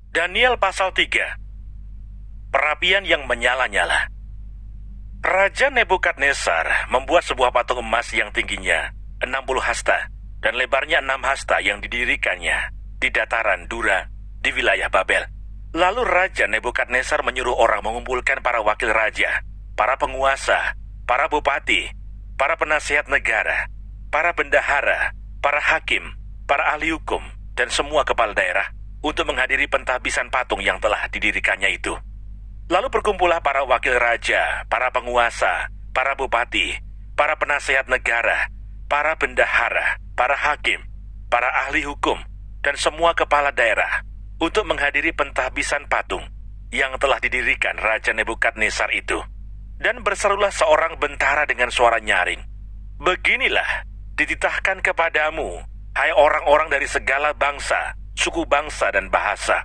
Daniel pasal 3. Perapian yang menyala-nyala. Raja Nebukadnezar membuat sebuah patung emas yang tingginya 60 hasta dan lebarnya 6 hasta yang didirikannya di dataran Dura di wilayah Babel. Lalu Raja Nebukadnezar menyuruh orang mengumpulkan para wakil raja, para penguasa, para bupati, para penasihat negara, para bendahara, para hakim, para ahli hukum, dan semua kepala daerah untuk menghadiri pentahbisan patung yang telah didirikannya itu. Lalu berkumpullah para wakil raja, para penguasa, para bupati, para penasihat negara, para bendahara, para hakim, para ahli hukum, dan semua kepala daerah untuk menghadiri pentahbisan patung yang telah didirikan Raja Nebukadnezar itu. Dan berserulah seorang bentara dengan suara nyaring, "Beginilah dititahkan kepadamu, hai orang-orang dari segala bangsa, suku bangsa dan bahasa.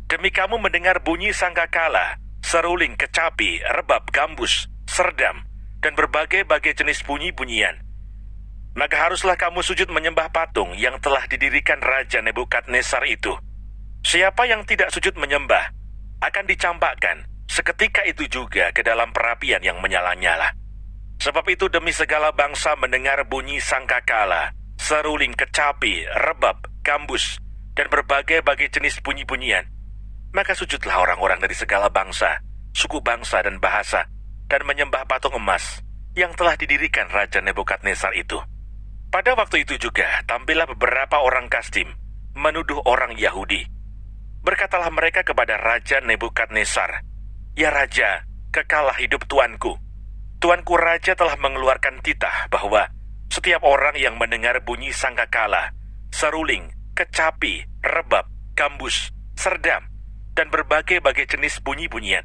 Demi kamu mendengar bunyi sangkakala, seruling, kecapi, rebab, gambus, serdam, dan berbagai-bagai jenis bunyi-bunyian, maka haruslah kamu sujud menyembah patung yang telah didirikan Raja Nebukadnezar itu. Siapa yang tidak sujud menyembah akan dicampakkan seketika itu juga ke dalam perapian yang menyala-nyala. Sebab itu demi segala bangsa mendengar bunyi sangkakala, seruling, kecapi, rebab, gambus, dan berbagai-bagai jenis bunyi-bunyian, maka sujudlah orang-orang dari segala bangsa, suku bangsa dan bahasa, dan menyembah patung emas yang telah didirikan Raja Nebukadnezar itu." Pada waktu itu juga tampillah beberapa orang Kasdim menuduh orang Yahudi. Berkatalah mereka kepada Raja Nebukadnezar, "Ya Raja, kekalah hidup tuanku. Tuanku Raja telah mengeluarkan titah bahwa setiap orang yang mendengar bunyi sangkakala, seruling, kecapi, rebab, gambus, serdam, dan berbagai-bagai jenis bunyi-bunyian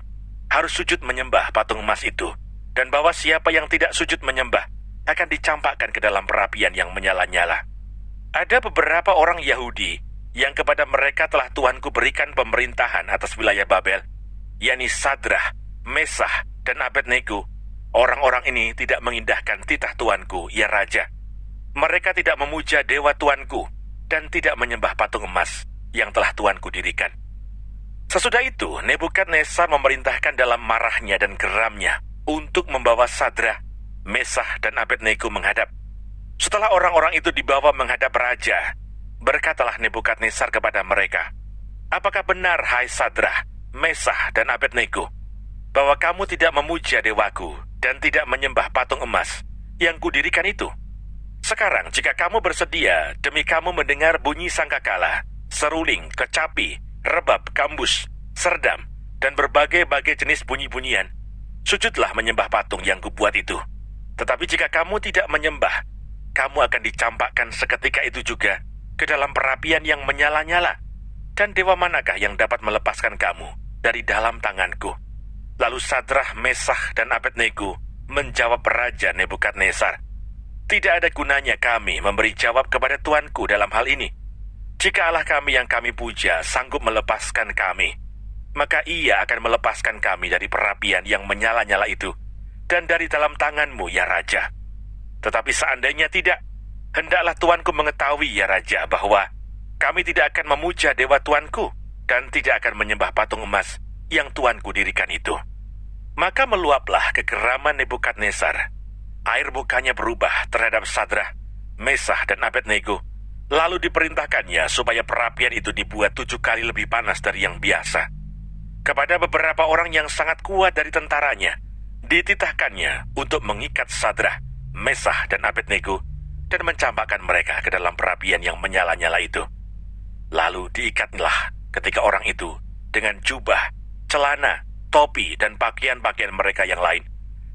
harus sujud menyembah patung emas itu, dan bahwa siapa yang tidak sujud menyembah akan dicampakkan ke dalam perapian yang menyala-nyala." Ada beberapa orang Yahudi yang kepada mereka telah Tuanku berikan pemerintahan atas wilayah Babel, yakni Sadrah, Mesah, dan Abednego. Orang-orang ini tidak mengindahkan titah Tuanku, ya Raja. Mereka tidak memuja dewa Tuanku dan tidak menyembah patung emas yang telah Tuanku dirikan. Sesudah itu, Nebukadnezar memerintahkan dalam marahnya dan geramnya untuk membawa Sadrah, Mesah, dan Abednego menghadap. Setelah orang-orang itu dibawa menghadap raja, berkatalah Nebukadnezar kepada mereka, "Apakah benar, hai Sadrah, Mesah, dan Abednego, bahwa kamu tidak memuja dewaku dan tidak menyembah patung emas yang kudirikan itu? Sekarang jika kamu bersedia demi kamu mendengar bunyi sangkakala, seruling, kecapi, rebab, gambus, serdam, dan berbagai-bagai jenis bunyi-bunyian, sujudlah menyembah patung yang kubuat itu. Tetapi jika kamu tidak menyembah, kamu akan dicampakkan seketika itu juga ke dalam perapian yang menyala-nyala. Dan dewa manakah yang dapat melepaskan kamu dari dalam tanganku?" Lalu Sadrah, Mesah, dan Abednego menjawab Raja Nebukadnezar, "Tidak ada gunanya kami memberi jawab kepada Tuanku dalam hal ini. Jika Allah kami yang kami puja sanggup melepaskan kami, maka Ia akan melepaskan kami dari perapian yang menyala-nyala itu dan dari dalam tanganmu, ya Raja. Tetapi seandainya tidak, hendaklah Tuanku mengetahui, ya Raja, bahwa kami tidak akan memuja dewa Tuanku dan tidak akan menyembah patung emas yang Tuanku dirikan itu." Maka meluaplah kegeraman Nebukadnezar. Air mukanya berubah terhadap Sadrah, Mesah, dan Abednego. Lalu diperintahkannya supaya perapian itu dibuat 7 kali lebih panas dari yang biasa. Kepada beberapa orang yang sangat kuat dari tentaranya, dititahkannya untuk mengikat Sadrah, Mesah, dan Abednego dan mencampakkan mereka ke dalam perapian yang menyala-nyala itu. Lalu diikatlah ketika orang itu dengan jubah, celana, topi, dan pakaian-pakaian mereka yang lain,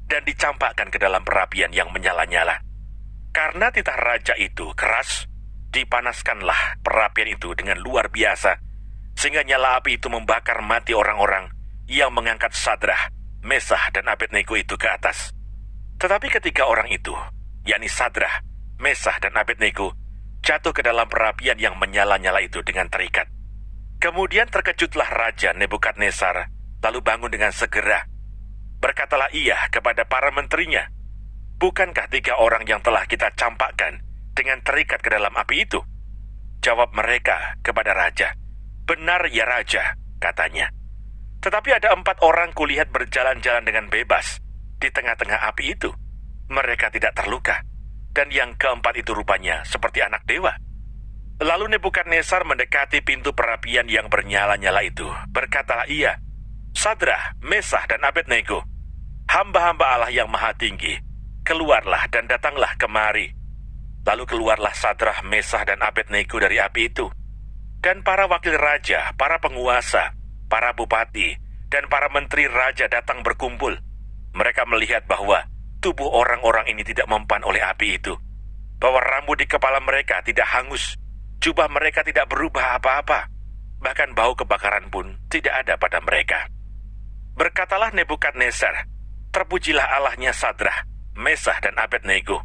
dan dicampakkan ke dalam perapian yang menyala-nyala. Karena titah raja itu keras, dipanaskanlah perapian itu dengan luar biasa, sehingga nyala api itu membakar mati orang-orang yang mengangkat Sadrah, Mesah, dan Abednego itu ke atas. Tetapi ketika orang itu, yakni Sadrah, Mesah, dan Abednego, jatuh ke dalam perapian yang menyala-nyala itu dengan terikat. Kemudian terkejutlah Raja Nebukadnezar, lalu bangun dengan segera. Berkatalah ia kepada para menterinya, "Bukankah 3 orang yang telah kita campakkan dengan terikat ke dalam api itu?" Jawab mereka kepada raja, "Benar ya Raja," katanya. "Tetapi ada 4 orang kulihat berjalan-jalan dengan bebas di tengah-tengah api itu. Mereka tidak terluka, dan yang keempat itu rupanya seperti anak dewa." Lalu Nebukadnezar mendekati pintu perapian yang bernyala-nyala itu. Berkatalah ia, "Sadrah, Mesah, dan Abednego, hamba-hamba Allah yang maha tinggi, keluarlah dan datanglah kemari." Lalu keluarlah Sadrah, Mesah, dan Abednego dari api itu. Dan para wakil raja, para penguasa, para bupati, dan para menteri raja datang berkumpul. Mereka melihat bahwa tubuh orang-orang ini tidak mempan oleh api itu, bahwa rambut di kepala mereka tidak hangus, jubah mereka tidak berubah apa-apa, bahkan bau kebakaran pun tidak ada pada mereka. Berkatalah Nebukadnezar, "Terpujilah Allahnya Sadrah, Mesah, dan Abednego.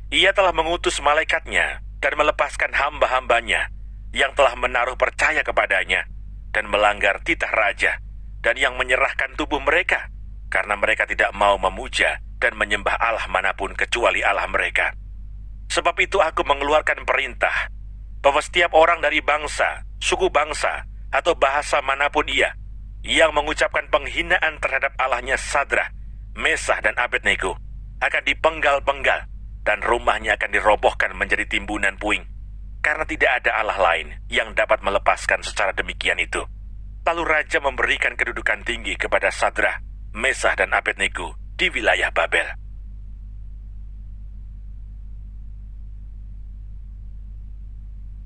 Ia telah mengutus malaikatnya dan melepaskan hamba-hambanya yang telah menaruh percaya kepadanya dan melanggar titah raja, dan yang menyerahkan tubuh mereka karena mereka tidak mau memuja dan menyembah Allah manapun kecuali Allah mereka. Sebab itu aku mengeluarkan perintah bahwa setiap orang dari bangsa, suku bangsa, atau bahasa manapun ia yang mengucapkan penghinaan terhadap Allahnya Sadrah, Mesah, dan Abednego akan dipenggal-penggal dan rumahnya akan dirobohkan menjadi timbunan puing, karena tidak ada Allah lain yang dapat melepaskan secara demikian itu." Lalu raja memberikan kedudukan tinggi kepada Sadrah, Mesah, dan Abednego di wilayah Babel.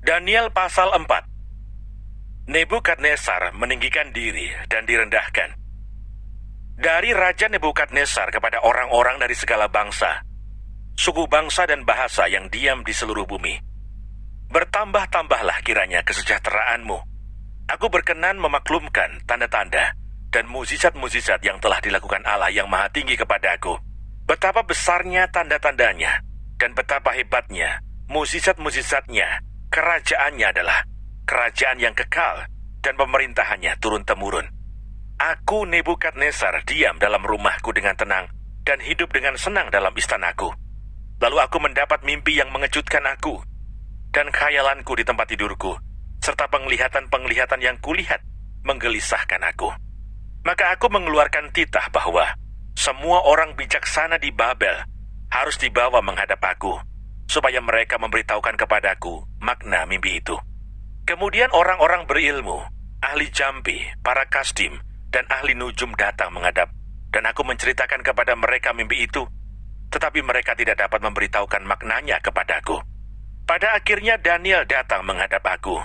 Daniel pasal 4. Nebukadnezar meninggikan diri dan direndahkan. Dari Raja Nebukadnezar kepada orang-orang dari segala bangsa, suku bangsa dan bahasa yang diam di seluruh bumi. Bertambah-tambahlah kiranya kesejahteraanmu. Aku berkenan memaklumkan tanda-tanda dan mukjizat-mukjizat yang telah dilakukan Allah yang maha tinggi kepadaku. Betapa besarnya tanda-tandanya dan betapa hebatnya mukjizat-mukjizatnya. Kerajaannya adalah kerajaan yang kekal dan pemerintahannya turun-temurun. Aku Nebukadnezar diam dalam rumahku dengan tenang dan hidup dengan senang dalam istanaku. Lalu aku mendapat mimpi yang mengejutkan aku, dan khayalanku di tempat tidurku, serta penglihatan-penglihatan yang kulihat menggelisahkan aku. Maka aku mengeluarkan titah bahwa semua orang bijaksana di Babel harus dibawa menghadap aku, supaya mereka memberitahukan kepadaku makna mimpi itu. Kemudian orang-orang berilmu, ahli jambi, para kasdim, dan ahli nujum datang menghadap, dan aku menceritakan kepada mereka mimpi itu, tetapi mereka tidak dapat memberitahukan maknanya kepadaku. Pada akhirnya Daniel datang menghadap aku,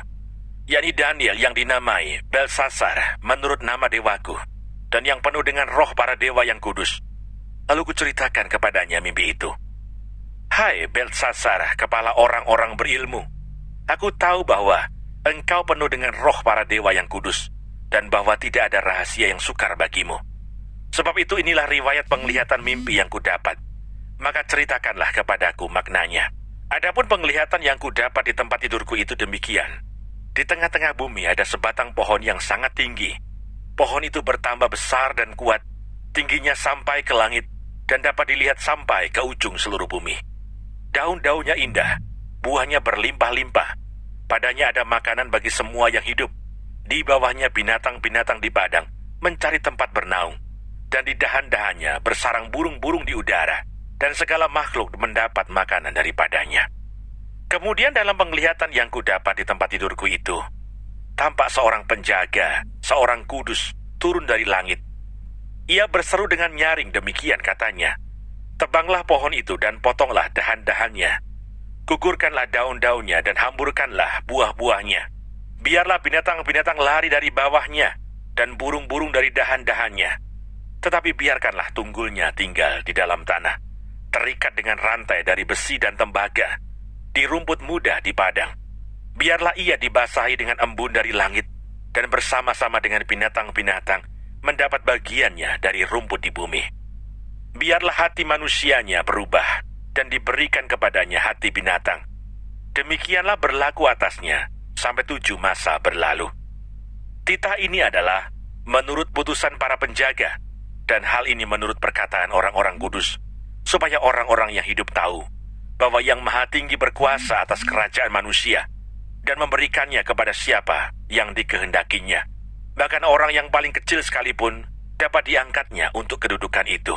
yakni Daniel yang dinamai Belsasar menurut nama dewaku, dan yang penuh dengan roh para dewa yang kudus. Lalu kuceritakan kepadanya mimpi itu. "Hai Belsasar, kepala orang-orang berilmu, aku tahu bahwa engkau penuh dengan roh para dewa yang kudus, dan bahwa tidak ada rahasia yang sukar bagimu. Sebab itu inilah riwayat penglihatan mimpi yang kudapat. Maka ceritakanlah kepadaku maknanya. Adapun penglihatan yang kudapat di tempat tidurku itu demikian. Di tengah-tengah bumi ada sebatang pohon yang sangat tinggi. Pohon itu bertambah besar dan kuat, tingginya sampai ke langit, dan dapat dilihat sampai ke ujung seluruh bumi. Daun-daunnya indah, buahnya berlimpah-limpah. Padanya ada makanan bagi semua yang hidup. Di bawahnya binatang-binatang di padang mencari tempat bernaung, dan di dahan-dahannya bersarang burung-burung di udara, dan segala makhluk mendapat makanan daripadanya. Kemudian dalam penglihatan yang kudapat di tempat tidurku itu, tampak seorang penjaga, seorang kudus, turun dari langit. Ia berseru dengan nyaring, demikian katanya, "Tebanglah pohon itu dan potonglah dahan-dahannya. Gugurkanlah daun-daunnya dan hamburkanlah buah-buahnya. Biarlah binatang-binatang lari dari bawahnya dan burung-burung dari dahan-dahannya. Tetapi biarkanlah tunggulnya tinggal di dalam tanah, terikat dengan rantai dari besi dan tembaga, di rumput muda di padang. Biarlah ia dibasahi dengan embun dari langit, dan bersama-sama dengan binatang-binatang mendapat bagiannya dari rumput di bumi. Biarlah hati manusianya berubah, dan diberikan kepadanya hati binatang. Demikianlah berlaku atasnya sampai 7 masa berlalu." Titah ini adalah menurut putusan para penjaga, dan hal ini menurut perkataan orang-orang kudus, supaya orang-orang yang hidup tahu bahwa Yang Maha Tinggi berkuasa atas kerajaan manusia, dan memberikannya kepada siapa yang dikehendakinya. Bahkan orang yang paling kecil sekalipun dapat diangkatnya untuk kedudukan itu.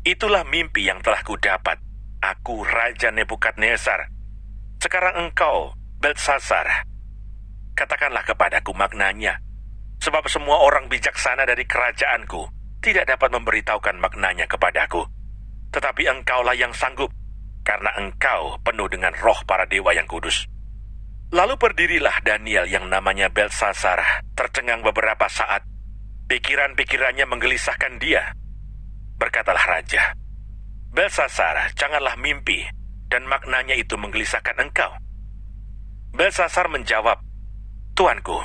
Itulah mimpi yang telah kudapat, aku Raja Nebukadnezar. Sekarang engkau, Beltsasar, katakanlah kepadaku maknanya, sebab semua orang bijaksana dari kerajaanku tidak dapat memberitahukan maknanya kepadaku. Tetapi engkaulah yang sanggup, karena engkau penuh dengan roh para dewa yang kudus. Lalu berdirilah Daniel yang namanya Beltsasar, tercengang beberapa saat. Pikiran-pikirannya menggelisahkan dia. Berkatalah raja, Beltsasar, janganlah mimpi, dan maknanya itu menggelisahkan engkau. Beltsasar menjawab, Tuanku,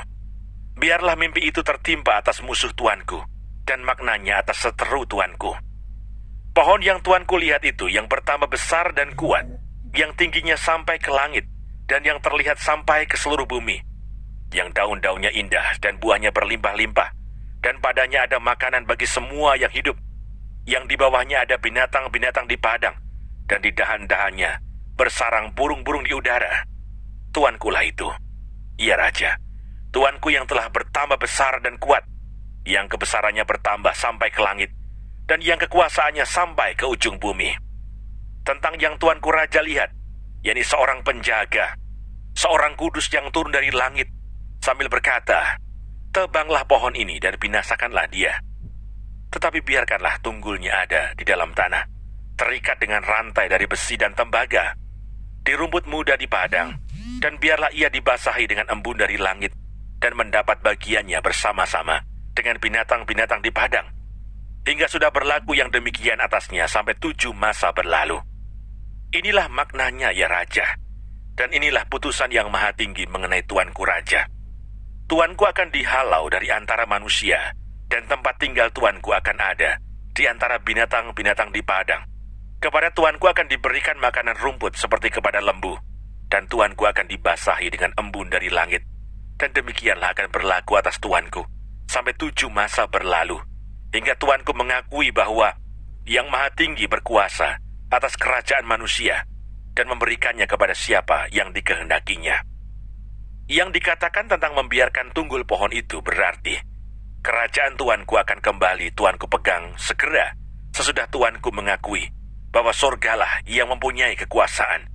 biarlah mimpi itu tertimpa atas musuh tuanku, dan maknanya atas seteru tuanku. Pohon yang tuanku lihat itu yang pertama besar dan kuat, yang tingginya sampai ke langit, dan yang terlihat sampai ke seluruh bumi, yang daun-daunnya indah dan buahnya berlimpah-limpah, dan padanya ada makanan bagi semua yang hidup, yang di bawahnya ada binatang-binatang di padang, dan di dahan-dahannya bersarang burung-burung di udara. Tuankulah itu, ya Raja, tuanku yang telah bertambah besar dan kuat, yang kebesarannya bertambah sampai ke langit, dan yang kekuasaannya sampai ke ujung bumi. Tentang yang tuanku Raja lihat, yakni seorang penjaga, seorang kudus yang turun dari langit, sambil berkata, tebanglah pohon ini dan binasakanlah dia. Tetapi biarkanlah tunggulnya ada di dalam tanah, terikat dengan rantai dari besi dan tembaga, di rumput muda di padang, dan biarlah ia dibasahi dengan embun dari langit, dan mendapat bagiannya bersama-sama dengan binatang-binatang di padang, hingga sudah berlaku yang demikian atasnya sampai 7 masa berlalu. Inilah maknanya, ya Raja, dan inilah putusan yang maha tinggi mengenai tuanku Raja. Tuanku akan dihalau dari antara manusia, dan tempat tinggal tuanku akan ada di antara binatang-binatang di padang. Kepada tuanku akan diberikan makanan rumput seperti kepada lembu, dan tuanku akan dibasahi dengan embun dari langit, dan demikianlah akan berlaku atas tuanku sampai 7 masa berlalu, hingga tuanku mengakui bahwa yang maha tinggi berkuasa atas kerajaan manusia, dan memberikannya kepada siapa yang dikehendakinya. Yang dikatakan tentang membiarkan tunggul pohon itu berarti, kerajaan tuanku akan kembali tuanku pegang segera sesudah tuanku mengakui bahwa surgalah yang mempunyai kekuasaan.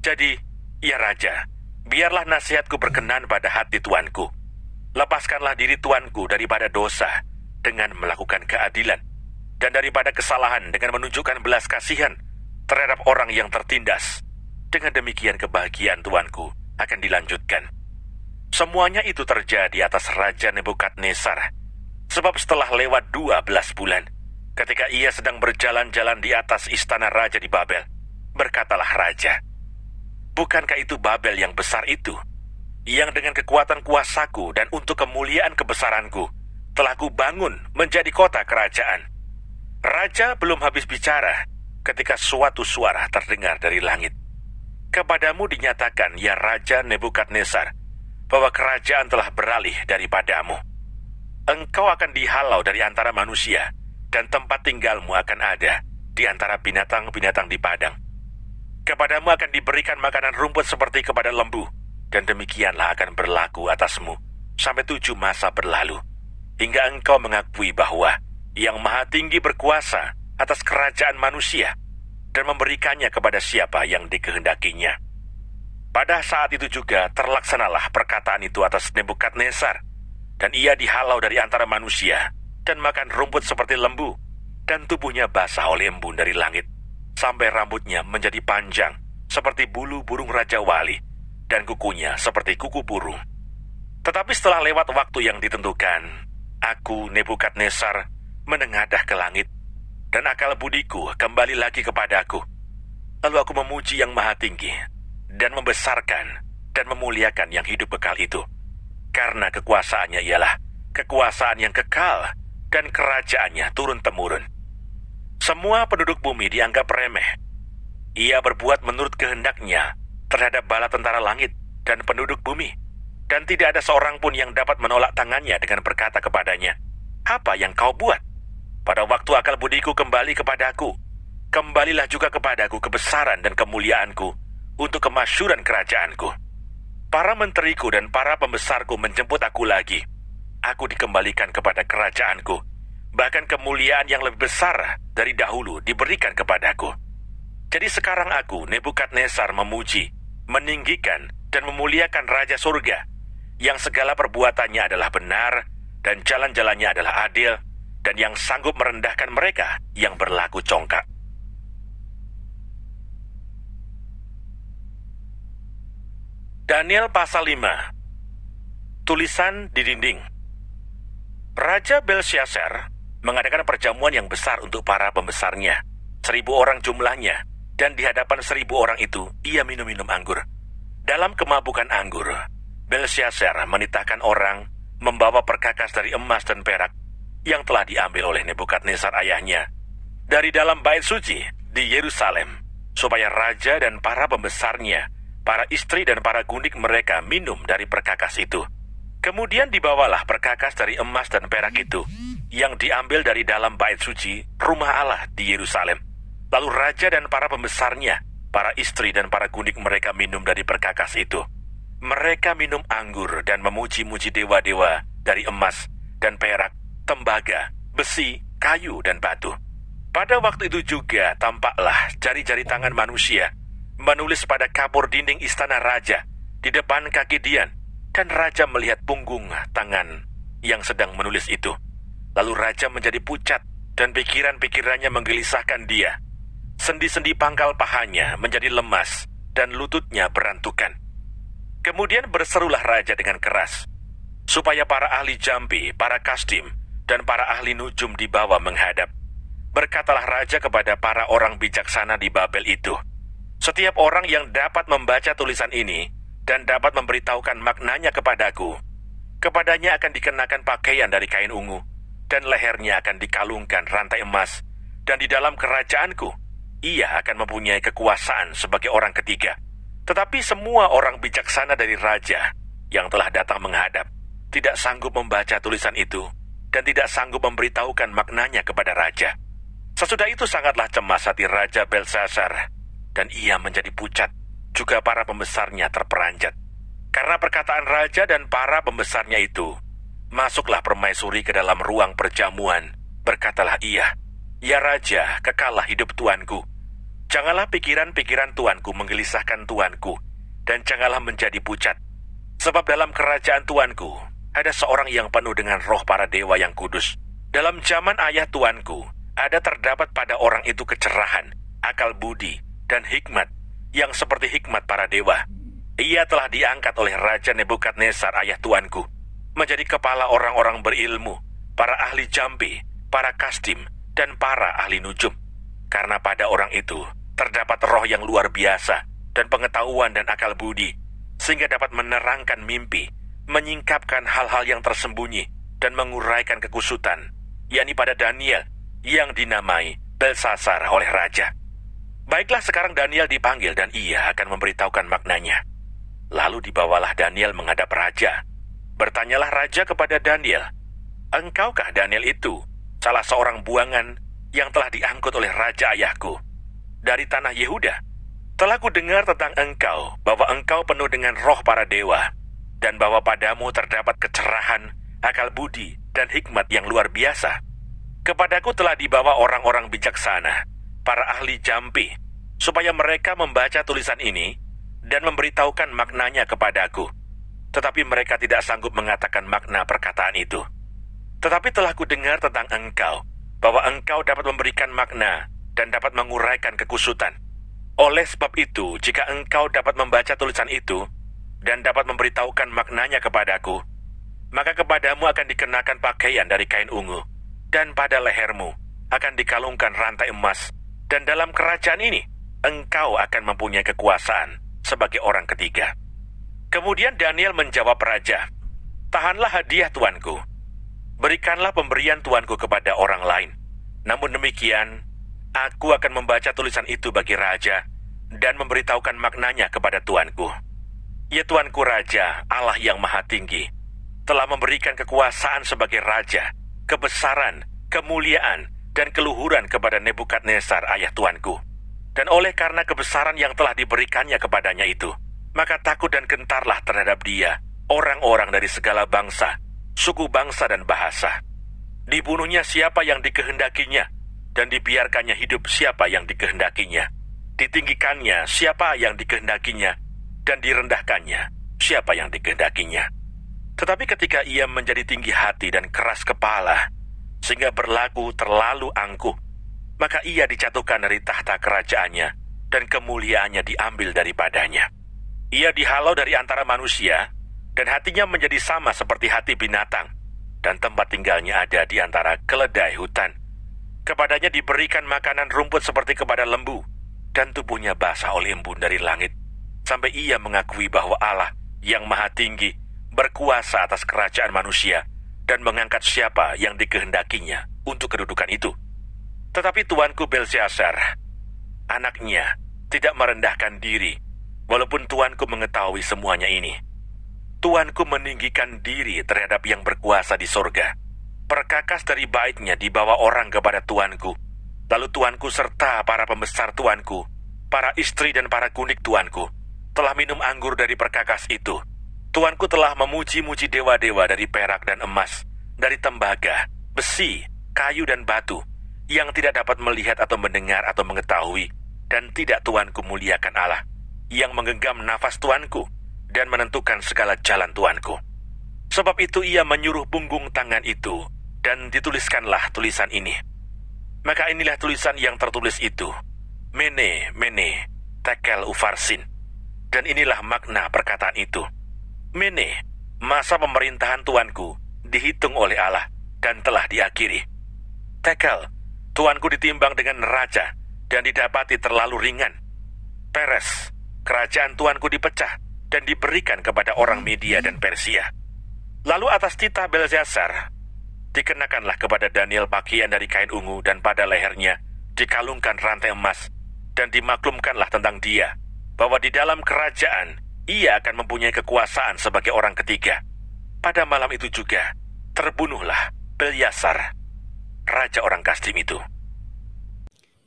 Jadi, ya Raja, biarlah nasihatku berkenan pada hati tuanku. Lepaskanlah diri tuanku daripada dosa dengan melakukan keadilan, dan daripada kesalahan dengan menunjukkan belas kasihan terhadap orang yang tertindas. Dengan demikian kebahagiaan tuanku akan dilanjutkan. Semuanya itu terjadi atas Raja Nebukadnezar, sebab setelah lewat 12 bulan, ketika ia sedang berjalan-jalan di atas istana raja di Babel, berkatalah Raja, bukankah itu Babel yang besar itu, yang dengan kekuatan kuasaku dan untuk kemuliaan kebesaranku telah kubangun menjadi kota kerajaan. Raja belum habis bicara ketika suatu suara terdengar dari langit. Kepadamu dinyatakan, ya Raja Nebukadnezar, bahwa kerajaan telah beralih daripadamu. Engkau akan dihalau dari antara manusia, dan tempat tinggalmu akan ada di antara binatang-binatang di padang. Kepadamu akan diberikan makanan rumput seperti kepada lembu, dan demikianlah akan berlaku atasmu sampai 7 masa berlalu, hingga engkau mengakui bahwa yang maha tinggi berkuasa atas kerajaan manusia, dan memberikannya kepada siapa yang dikehendakinya. Pada saat itu juga terlaksanalah perkataan itu atas Nebukadnezar, dan ia dihalau dari antara manusia, dan makan rumput seperti lembu, dan tubuhnya basah oleh embun dari langit, sampai rambutnya menjadi panjang seperti bulu burung Raja Wali, dan kukunya seperti kuku burung. Tetapi setelah lewat waktu yang ditentukan, aku, Nebukadnezar, menengadah ke langit, dan akal budiku kembali lagi kepadaku. Lalu aku memuji yang maha tinggi, dan membesarkan dan memuliakan yang hidup kekal itu, karena kekuasaannya ialah kekuasaan yang kekal, dan kerajaannya turun-temurun. Semua penduduk bumi dianggap remeh. Ia berbuat menurut kehendaknya terhadap bala tentara langit dan penduduk bumi, dan tidak ada seorang pun yang dapat menolak tangannya dengan berkata kepadanya, apa yang kau buat? Pada waktu akal budiku kembali kepadaku, kembalilah juga kepadaku kebesaran dan kemuliaanku untuk kemasyhuran kerajaanku. Para menteriku dan para pembesarku menjemput aku lagi. Aku dikembalikan kepada kerajaanku. Bahkan kemuliaan yang lebih besar dari dahulu diberikan kepadaku. Jadi sekarang aku, Nebukadnezar, memuji, meninggikan, dan memuliakan Raja Surga, yang segala perbuatannya adalah benar, dan jalan-jalannya adalah adil, dan yang sanggup merendahkan mereka yang berlaku congkak. Daniel pasal 5. Tulisan di dinding. Raja Belsyazar mengadakan perjamuan yang besar untuk para pembesarnya. 1.000 orang jumlahnya, dan di hadapan 1.000 orang itu ia minum-minum anggur. Dalam kemabukan anggur, Belsyazar menitahkan orang membawa perkakas dari emas dan perak yang telah diambil oleh Nebukadnezar ayahnya dari dalam bait suci di Yerusalem, supaya raja dan para pembesarnya, para istri dan para gundik mereka minum dari perkakas itu. Kemudian dibawalah perkakas dari emas dan perak itu yang diambil dari dalam bait suci rumah Allah di Yerusalem. Lalu raja dan para pembesarnya, para istri dan para gundik mereka minum dari perkakas itu. Mereka minum anggur dan memuji-muji dewa-dewa dari emas dan perak, tembaga, besi, kayu, dan batu. Pada waktu itu juga tampaklah jari-jari tangan manusia menulis pada kapur dinding istana raja di depan kaki Dian, dan raja melihat punggung tangan yang sedang menulis itu. Lalu raja menjadi pucat dan pikiran-pikirannya menggelisahkan dia. Sendi-sendi pangkal pahanya menjadi lemas dan lututnya berantukan. Kemudian berserulah raja dengan keras, supaya para ahli jambi, para kasdim, dan para ahli nujum dibawa menghadap. Berkatalah raja kepada para orang bijaksana di Babel itu, setiap orang yang dapat membaca tulisan ini dan dapat memberitahukan maknanya kepadaku, kepadanya akan dikenakan pakaian dari kain ungu, dan lehernya akan dikalungkan rantai emas, dan di dalam kerajaanku, ia akan mempunyai kekuasaan sebagai orang ketiga. Tetapi semua orang bijaksana dari raja yang telah datang menghadap tidak sanggup membaca tulisan itu dan tidak sanggup memberitahukan maknanya kepada raja. Sesudah itu sangatlah cemas hati Raja Belsyazar, dan ia menjadi pucat, juga para pembesarnya terperanjat. Karena perkataan raja dan para pembesarnya itu, masuklah permaisuri ke dalam ruang perjamuan. Berkatalah ia, "Ya raja, kekallah hidup tuanku. Janganlah pikiran-pikiran tuanku menggelisahkan tuanku, dan janganlah menjadi pucat. Sebab dalam kerajaan tuanku ada seorang yang penuh dengan roh para dewa yang kudus. Dalam zaman ayah tuanku ada terdapat pada orang itu kecerahan, akal budi, dan hikmat yang seperti hikmat para dewa. Ia telah diangkat oleh Raja Nebukadnezar ayah tuanku menjadi kepala orang-orang berilmu, para ahli jambi, para kasdim, dan para ahli nujum. Karena pada orang itu terdapat roh yang luar biasa dan pengetahuan dan akal budi, sehingga dapat menerangkan mimpi, menyingkapkan hal-hal yang tersembunyi, dan menguraikan kekusutan, yakni pada Daniel yang dinamai Belsyazar oleh raja. Baiklah, sekarang Daniel dipanggil dan ia akan memberitahukan maknanya." Lalu dibawalah Daniel menghadap raja. Bertanyalah raja kepada Daniel, "Engkaukah Daniel itu, salah seorang buangan yang telah diangkut oleh raja ayahku dari tanah Yehuda? Telah kudengar tentang engkau, bahwa engkau penuh dengan roh para dewa, dan bahwa padamu terdapat kecerahan, akal budi, dan hikmat yang luar biasa. Kepadaku telah dibawa orang-orang bijaksana, para ahli jambi, supaya mereka membaca tulisan ini dan memberitahukan maknanya kepadaku. Tetapi mereka tidak sanggup mengatakan makna perkataan itu. Tetapi telah kudengar tentang engkau, bahwa engkau dapat memberikan makna dan dapat menguraikan kekusutan. Oleh sebab itu, jika engkau dapat membaca tulisan itu dan dapat memberitahukan maknanya kepadaku, maka kepadamu akan dikenakan pakaian dari kain ungu, dan pada lehermu akan dikalungkan rantai emas, dan dalam kerajaan ini engkau akan mempunyai kekuasaan sebagai orang ketiga." Kemudian Daniel menjawab raja, "Tahanlah hadiah tuanku. Berikanlah pemberian tuanku kepada orang lain. Namun demikian, aku akan membaca tulisan itu bagi raja dan memberitahukan maknanya kepada tuanku. Ya tuanku raja, Allah yang maha tinggi, telah memberikan kekuasaan sebagai raja, kebesaran, kemuliaan, dan keluhuran kepada Nebukadnezar ayah tuanku. Dan oleh karena kebesaran yang telah diberikannya kepadanya itu, Maka takut dan gentarlah terhadap dia orang-orang dari segala bangsa, suku bangsa dan bahasa. Dibunuhnya siapa yang dikehendakinya, dan dibiarkannya hidup siapa yang dikehendakinya. Ditinggikannya siapa yang dikehendakinya, dan direndahkannya siapa yang dikehendakinya. Tetapi ketika ia menjadi tinggi hati dan keras kepala, sehingga berlaku terlalu angkuh, maka ia dijatuhkan dari tahta kerajaannya, dan kemuliaannya diambil daripadanya. Ia dihalau dari antara manusia, dan hatinya menjadi sama seperti hati binatang, dan tempat tinggalnya ada di antara keledai hutan. Kepadanya diberikan makanan rumput seperti kepada lembu, dan tubuhnya basah oleh embun dari langit, sampai ia mengakui bahwa Allah yang maha tinggi berkuasa atas kerajaan manusia, dan mengangkat siapa yang dikehendakinya untuk kedudukan itu. Tetapi tuanku Belsyazar, anaknya, tidak merendahkan diri, walaupun tuanku mengetahui semuanya ini. Tuanku meninggikan diri terhadap yang berkuasa di sorga. Perkakas dari baitnya dibawa orang kepada tuanku. Lalu tuanku serta para pembesar tuanku, para istri dan para gundik tuanku, telah minum anggur dari perkakas itu. Tuanku telah memuji-muji dewa-dewa dari perak dan emas, dari tembaga, besi, kayu dan batu, yang tidak dapat melihat atau mendengar atau mengetahui, dan tidak tuanku muliakan Allah, yang menggenggam nafas tuanku, dan menentukan segala jalan tuanku. Sebab itu ia menyuruh punggung tangan itu, dan dituliskanlah tulisan ini. Maka inilah tulisan yang tertulis itu, Mene, Mene, Tekel Ufarsin. Dan inilah makna perkataan itu. Mene, masa pemerintahan tuanku dihitung oleh Allah dan telah diakhiri. Tekel, tuanku ditimbang dengan neraca dan didapati terlalu ringan. Peres, kerajaan tuanku dipecah dan diberikan kepada orang Media dan Persia. Lalu atas titah Belsyazar, dikenakanlah kepada Daniel pakaian dari kain ungu, dan pada lehernya dikalungkan rantai emas, dan dimaklumkanlah tentang dia, bahwa di dalam kerajaan ia akan mempunyai kekuasaan sebagai orang ketiga. Pada malam itu juga terbunuhlah Belsyazar, raja orang Kasdim itu.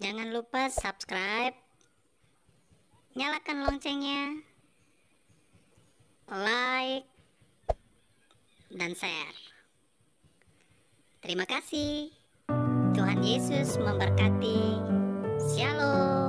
Jangan lupa subscribe, nyalakan loncengnya, like, dan share. Terima kasih. Tuhan Yesus memberkati. Shalom.